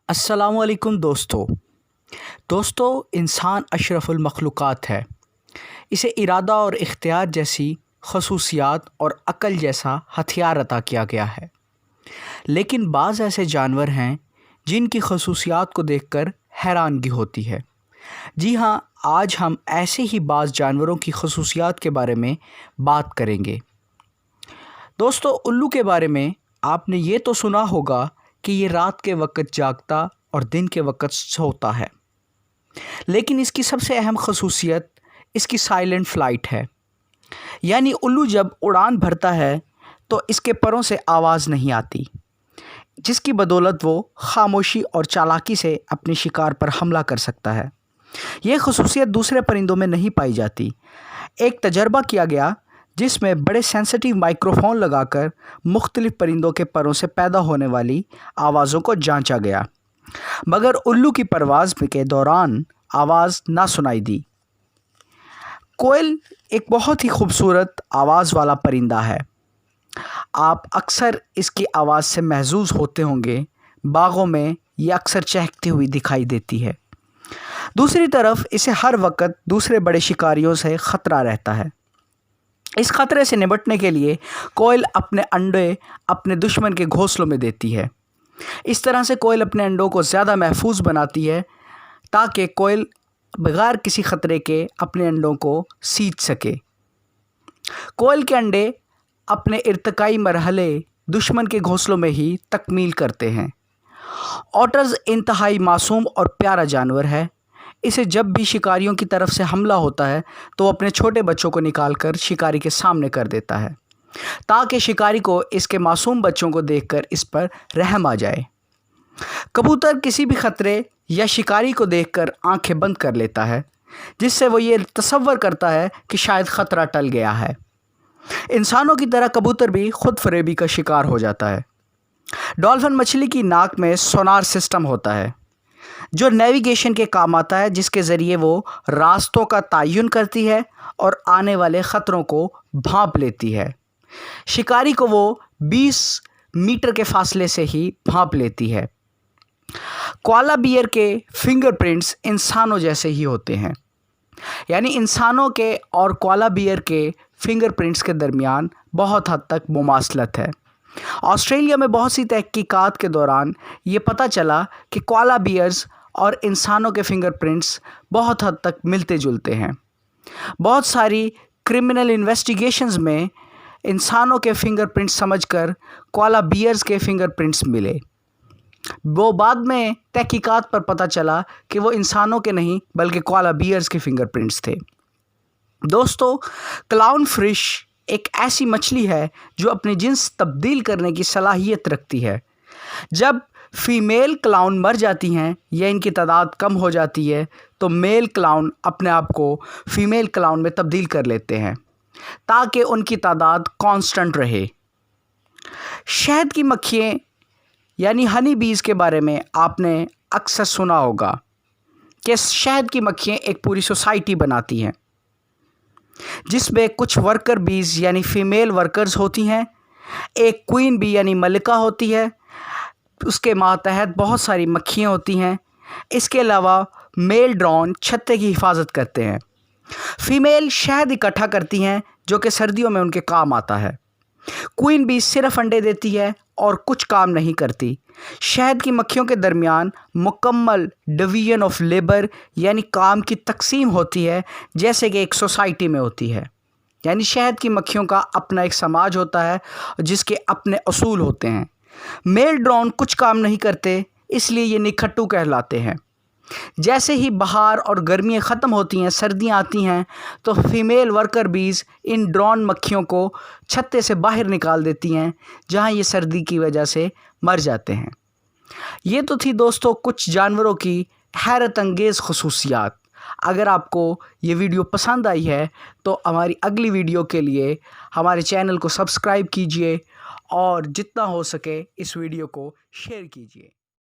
السلام علیکم دوستو انسان اشرف المخلوقات ہے۔ اسے ارادہ اور اختیار جیسی خصوصیات اور عقل جیسا ہتھیار عطا کیا گیا ہے، لیکن بعض ایسے جانور ہیں جن کی خصوصیات کو دیکھ کر حیرانگی ہوتی ہے۔ جی ہاں، آج ہم ایسے ہی بعض جانوروں کی خصوصیات کے بارے میں بات کریں گے۔ دوستو، الو کے بارے میں آپ نے یہ تو سنا ہوگا کہ یہ رات کے وقت جاگتا اور دن کے وقت سوتا ہے، لیکن اس کی سب سے اہم خصوصیت اس کی سائلنٹ فلائٹ ہے۔ یعنی الو جب اڑان بھرتا ہے تو اس کے پروں سے آواز نہیں آتی، جس کی بدولت وہ خاموشی اور چالاکی سے اپنے شکار پر حملہ کر سکتا ہے۔ یہ خصوصیت دوسرے پرندوں میں نہیں پائی جاتی۔ ایک تجربہ کیا گیا جس میں بڑے سینسٹیو مائکروفون لگا کر مختلف پرندوں کے پروں سے پیدا ہونے والی آوازوں کو جانچا گیا، مگر الو کی پرواز کے دوران آواز نہ سنائی دی۔ کوئل ایک بہت ہی خوبصورت آواز والا پرندہ ہے۔ آپ اکثر اس کی آواز سے محظوظ ہوتے ہوں گے۔ باغوں میں یہ اکثر چہکتی ہوئی دکھائی دیتی ہے۔ دوسری طرف اسے ہر وقت دوسرے بڑے شکاریوں سے خطرہ رہتا ہے۔ اس خطرے سے نمٹنے کے لیے کوئل اپنے انڈے اپنے دشمن کے گھونسلوں میں دیتی ہے۔ اس طرح سے کوئل اپنے انڈوں کو زیادہ محفوظ بناتی ہے تاکہ کوئل بغیر کسی خطرے کے اپنے انڈوں کو سینچ سکے۔ کوئل کے انڈے اپنے ارتقائی مرحلے دشمن کے گھونسلوں میں ہی تکمیل کرتے ہیں۔ اوٹرز انتہائی معصوم اور پیارا جانور ہے۔ اسے جب بھی شکاریوں کی طرف سے حملہ ہوتا ہے تو وہ اپنے چھوٹے بچوں کو نکال کر شکاری کے سامنے کر دیتا ہے تاکہ شکاری کو اس کے معصوم بچوں کو دیکھ کر اس پر رحم آ جائے۔ کبوتر کسی بھی خطرے یا شکاری کو دیکھ کر آنکھیں بند کر لیتا ہے، جس سے وہ یہ تصور کرتا ہے کہ شاید خطرہ ٹل گیا ہے۔ انسانوں کی طرح کبوتر بھی خود فریبی کا شکار ہو جاتا ہے۔ ڈالفن مچھلی کی ناک میں سونار سسٹم ہوتا ہے جو نیویگیشن کے کام آتا ہے، جس کے ذریعے وہ راستوں کا تعین کرتی ہے اور آنے والے خطروں کو بھانپ لیتی ہے۔ شکاری کو وہ 20 میٹر کے فاصلے سے ہی بھانپ لیتی ہے۔ کوالا بیئر کے فنگر پرنٹس انسانوں جیسے ہی ہوتے ہیں، یعنی انسانوں کے اور کوالا بیئر کے فنگر پرنٹس کے درمیان بہت حد تک مماثلت ہے۔ آسٹریلیا میں بہت سی تحقیقات کے دوران یہ پتہ چلا کہ کوالا بیئرز اور انسانوں کے فنگر پرنٹس بہت حد تک ملتے جلتے ہیں۔ بہت ساری کرمنل انویسٹیگیشنز میں انسانوں کے فنگر پرنٹس سمجھ کر کوالا بیئرز کے فنگر پرنٹس ملے۔ وہ بعد میں تحقیقات پر پتہ چلا کہ وہ انسانوں کے نہیں بلکہ کوالا بیئرز کے فنگر پرنٹس تھے۔ دوستو، کلاؤن فش ایک ایسی مچھلی ہے جو اپنی جنس تبدیل کرنے کی صلاحیت رکھتی ہے۔ جب فیمیل کلاؤن مر جاتی ہیں یا ان کی تعداد کم ہو جاتی ہے تو میل کلاؤن اپنے آپ کو فیمیل کلاؤن میں تبدیل کر لیتے ہیں تاکہ ان کی تعداد کانسٹنٹ رہے۔ شہد کی مکھیاں یعنی ہنی بیز کے بارے میں آپ نے اکثر سنا ہوگا کہ شہد کی مکھیاں ایک پوری سوسائٹی بناتی ہیں، جس میں کچھ ورکر بیز یعنی فیمیل ورکرز ہوتی ہیں، ایک کوئین بی یعنی ملکہ ہوتی ہے، اس کے ماتحت بہت ساری مکھیاں ہوتی ہیں۔ اس کے علاوہ میل ڈرون چھتے کی حفاظت کرتے ہیں۔ فیمیل شہد اکٹھا کرتی ہیں جو کہ سردیوں میں ان کے کام آتا ہے۔ کوئین بی صرف انڈے دیتی ہے اور کچھ کام نہیں کرتی۔ شہد کی مکھیوں کے درمیان مکمل ڈویژن آف لیبر یعنی کام کی تقسیم ہوتی ہے، جیسے کہ ایک سوسائٹی میں ہوتی ہے۔ یعنی شہد کی مکھیوں کا اپنا ایک سماج ہوتا ہے جس کے اپنے اصول ہوتے ہیں۔ میل ڈرون کچھ کام نہیں کرتے، اس لیے یہ نکھٹو کہلاتے ہیں۔ جیسے ہی بہار اور گرمیاں ختم ہوتی ہیں، سردیاں آتی ہیں تو فیمیل ورکر بیز ان ڈرون مکھیوں کو چھتے سے باہر نکال دیتی ہیں، جہاں یہ سردی کی وجہ سے مر جاتے ہیں۔ یہ تو تھی دوستو کچھ جانوروں کی حیرت انگیز خصوصیات۔ اگر آپ کو یہ ویڈیو پسند آئی ہے تو ہماری اگلی ویڈیو کے لیے ہمارے چینل کو سبسکرائب کیجئے اور جتنا ہو سکے اس ویڈیو کو شیئر کیجئے۔